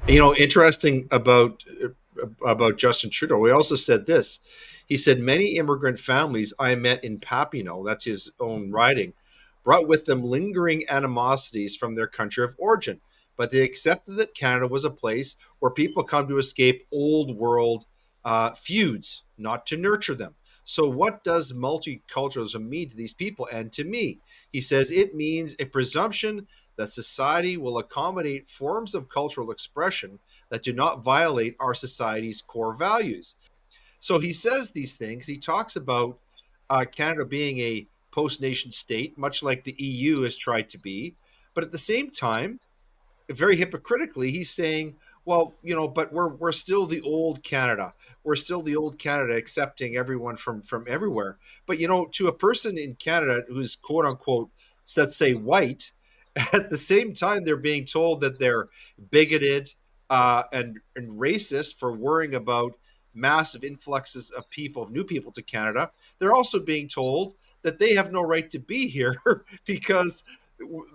Interesting about Justin Trudeau. He also said this. He said many immigrant families I met in Papineau, that's his own riding, brought with them lingering animosities from their country of origin, but they accepted that Canada was a place where people come to escape old world feuds, not to nurture them. So, what does multiculturalism mean to these people and to me? He says it means a presumption that society will accommodate forms of cultural expression that do not violate our society's core values. So he says these things. He talks about Canada being a post nation state, much like the EU has tried to be. But at the same time, very hypocritically, he's saying, well, but we're still the old Canada. We're still the old Canada, accepting everyone from everywhere. But to a person in Canada who's quote unquote, let's say white, at the same time they're being told that they're bigoted and racist for worrying about massive influxes of people, of new people to Canada. They're also being told that they have no right to be here because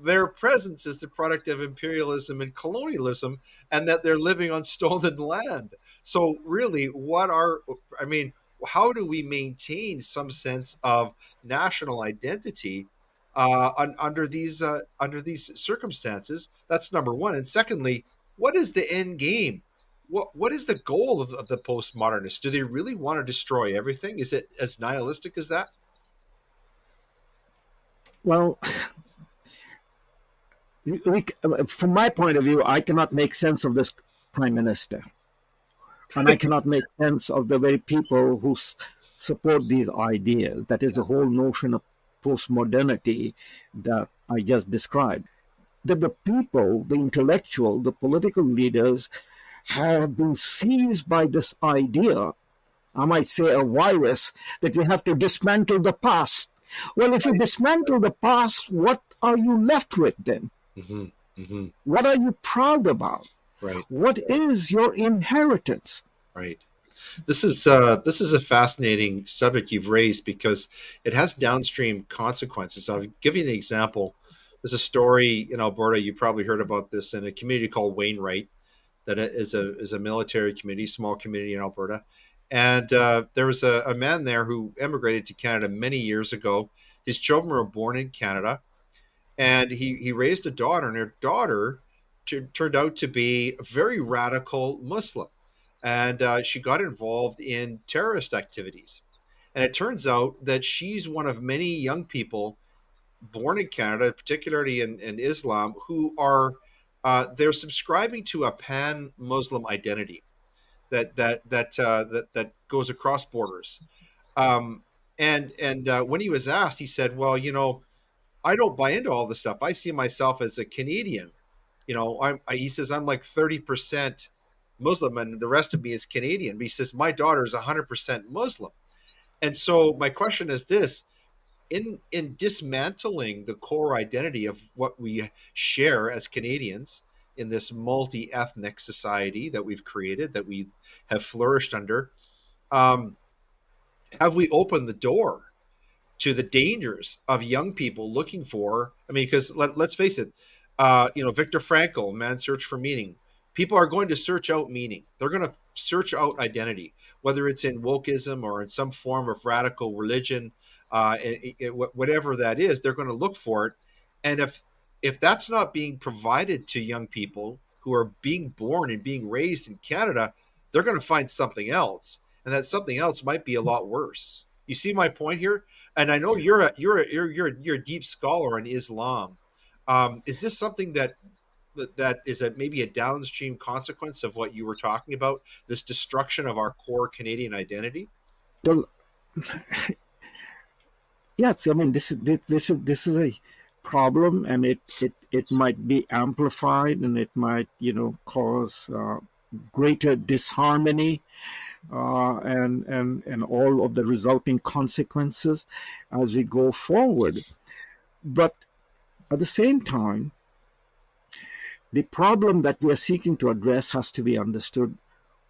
their presence is the product of imperialism and colonialism, and that they're living on stolen land. So, really, how do we maintain some sense of national identity under these circumstances? That's number one. And secondly, what is the end game? What is the goal of the postmodernists? Do they really want to destroy everything? Is it as nihilistic as that? Well, from my point of view, I cannot make sense of this prime minister, and I cannot make sense of the very people who support these ideas. That is the whole notion of postmodernity that I just described. That the people, the intellectual, the political leaders have been seized by this idea, I might say a virus, that we have to dismantle the past. Well, if you dismantle the past, what are you left with then? Mm-hmm. Mm-hmm. What are you proud about? Right. What is your inheritance? Right. This is a fascinating subject you've raised because it has downstream consequences. I'll give you an example. There's a story in Alberta. You probably heard about this in a community called Wainwright, that is a military community, small community in Alberta. And there was a man there who emigrated to Canada many years ago. His children were born in Canada, and he raised a daughter, and her daughter turned out to be a very radical Muslim, and she got involved in terrorist activities. And it turns out that she's one of many young people born in Canada, particularly in Islam, who are they're subscribing to a pan-Muslim identity that goes across borders. And when he was asked, he said, "Well, I don't buy into all this stuff. I see myself as a Canadian. He says I'm like 30% Muslim, and the rest of me is Canadian. But he says my daughter is 100% Muslim. And so my question is this: in dismantling the core identity of what we share as Canadians in this multi-ethnic society that we've created, that we have flourished under, um, have we opened the door to the dangers of young people looking for? I mean, because let's face it, Viktor Frankl, Man's Search for Meaning. People are going to search out meaning. They're going to search out identity, whether it's in wokeism or in some form of radical religion, whatever that is. They're going to look for it, and if that's not being provided to young people who are being born and being raised in Canada, they're going to find something else, and that something else might be a lot worse. You see my point here? And I know you're a deep scholar in Islam. Is this something that is maybe a downstream consequence of what you were talking about, this destruction of our core Canadian identity? Well, yes, I mean this is a problem, and it might be amplified, and it might cause greater disharmony, and all of the resulting consequences as we go forward. But at the same time, the problem that we are seeking to address has to be understood.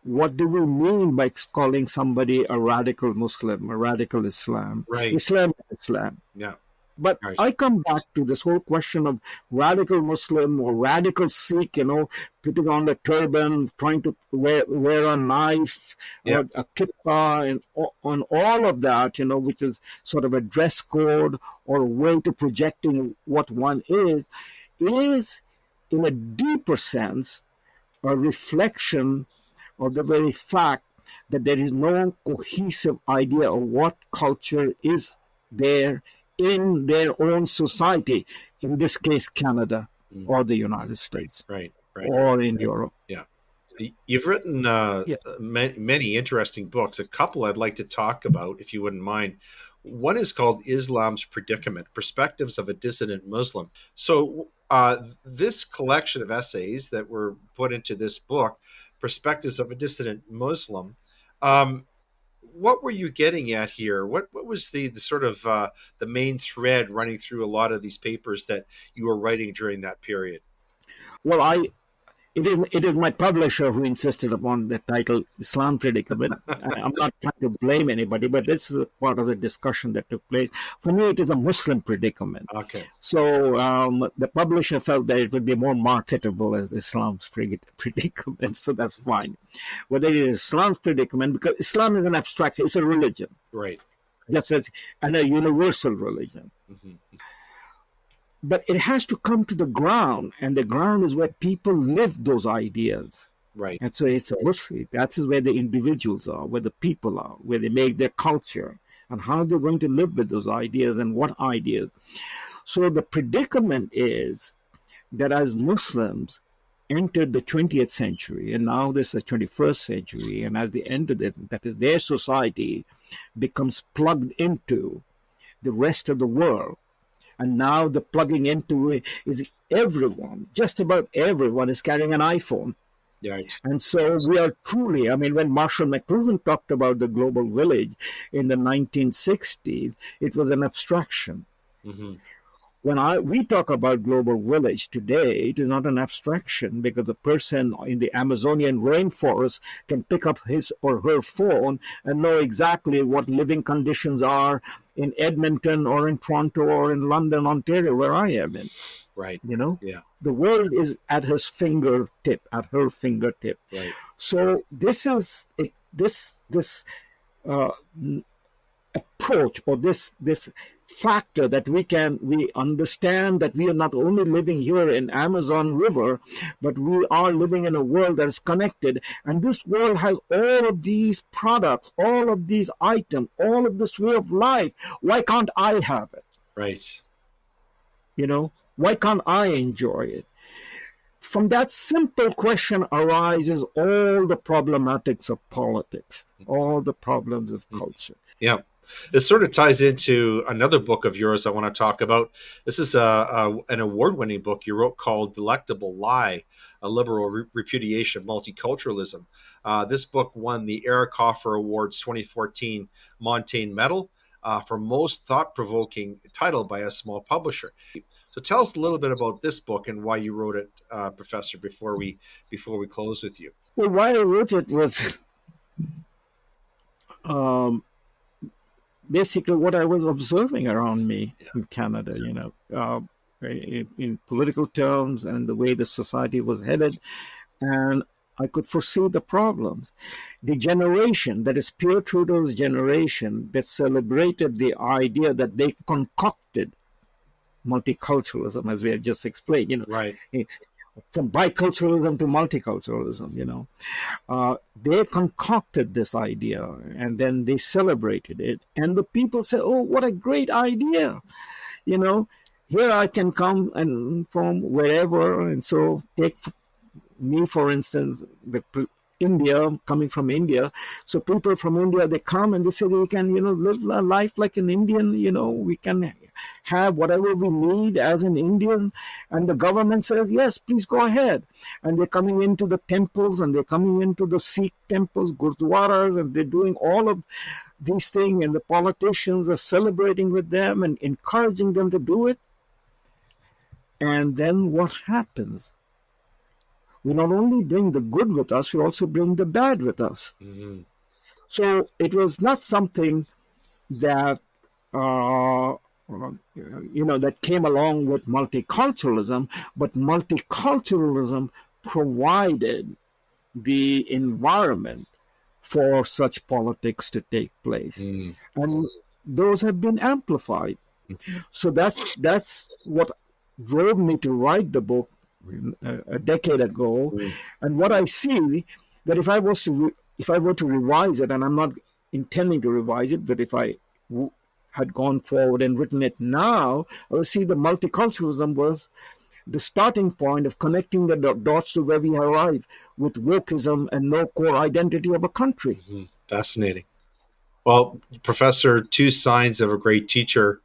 What do we mean by calling somebody a radical Muslim, a radical Islam? Right. Islam is Islam. Yeah. But Right. I come back to this whole question of radical Muslim or radical Sikh, putting on the turban, trying to wear a knife Yeah. or a kippah, and on all of that, which is sort of a dress code or a way to projecting what one is in a deeper sense a reflection of the very fact that there is no cohesive idea of what culture is there in their own society, in this case, Canada Mm. or the United States Right. Right. or in Europe. Yeah. You've written Yeah. many interesting books. A couple I'd like to talk about, if you wouldn't mind. One is called Islam's Predicament: Perspectives of a Dissident Muslim. So, this collection of essays that were put into this book, Perspectives of a Dissident Muslim, um, what were you getting at here? What was the sort of the main thread running through a lot of these papers that you were writing during that period? Well, it is my publisher who insisted upon the title Islam Predicament. I'm not trying to blame anybody, but this is part of the discussion that took place. For me, it is a Muslim predicament. Okay. So the publisher felt that it would be more marketable as Islam's predicament, so that's fine. Whether it is Islam's predicament, because Islam is an abstract, it's a religion, Right. just as and a universal religion. Mm-hmm. But it has to come to the ground, and the ground is where people live those ideas. Right. And so that is where the individuals are, where the people are, where they make their culture, and how they're going to live with those ideas and what ideas. So the predicament is that as Muslims entered the 20th century, and now this is the 21st century, and as they entered it, that is their society becomes plugged into the rest of the world. And now the plugging into it is everyone, just about everyone is carrying an iPhone. Right. And so we are truly, when Marshall McLuhan talked about the global village in the 1960s, it was an abstraction. Mm-hmm. When we talk about global village today, it is not an abstraction, because a person in the Amazonian rainforest can pick up his or her phone and know exactly what living conditions are in Edmonton or in Toronto or in London, Ontario, where I am in. Right. Yeah. The world is at his fingertip, at her fingertip. Right. So this is this approach, or this factor that we understand that we are not only living here in Amazon River, but we are living in a world that is connected, and this world has all of these products, all of these items, all of this way of life. Why can't I have it? Right. Why can't I enjoy it? From that simple question arises all the problematics of politics, all the problems of culture. Yeah. This sort of ties into another book of yours I want to talk about. This is an award-winning book you wrote called Delectable Lie, A Liberal Repudiation of Multiculturalism. This book won the Eric Hoffer Awards 2014 Montaigne Medal for most thought-provoking title by a small publisher. So tell us a little bit about this book and why you wrote it, Professor, before we close with you. Well, why I wrote it was basically what I was observing around me in Canada, in political terms and the way the society was headed. And I could foresee the problems. The generation, that is Pierre Trudeau's generation, that celebrated the idea that they concocted multiculturalism, as we had just explained, Right. From biculturalism to multiculturalism, they concocted this idea and then they celebrated it. And the people said, oh, what a great idea. Here I can come and from wherever. And so take me, for instance, coming from India. So people from India, they come and they say, we can, live a life like an Indian, we can have whatever we need as an Indian. And the government says, yes, please go ahead. And they're coming into the temples, and they're coming into the Sikh temples, gurdwaras, and they're doing all of these things. And the politicians are celebrating with them and encouraging them to do it. And then what happens? We not only bring the good with us, we also bring the bad with us. So it was not something that that came along with multiculturalism, but multiculturalism provided the environment for such politics to take place, Mm. and those have been amplified. So that's what drove me to write the book a decade ago, Mm. and what I see that if I were to revise it, and I'm not intending to revise it, but if I had gone forward and written it now, I would see the multiculturalism was the starting point of connecting the dots to where we arrive with wokeism and no core identity of a country. Mhm. Fascinating. Well, Professor, two signs of a great teacher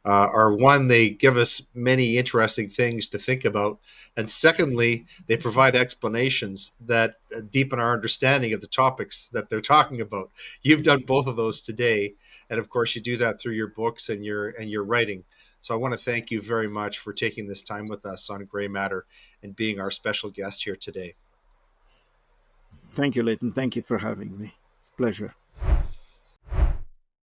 are one, they give us many interesting things to think about. And secondly, they provide explanations that deepen our understanding of the topics that they're talking about. You've done both of those today. And of course, you do that through your books and your writing. So I want to thank you very much for taking this time with us on Gray Matter and being our special guest here today. Thank you, Leighton. Thank you for having me. It's a pleasure.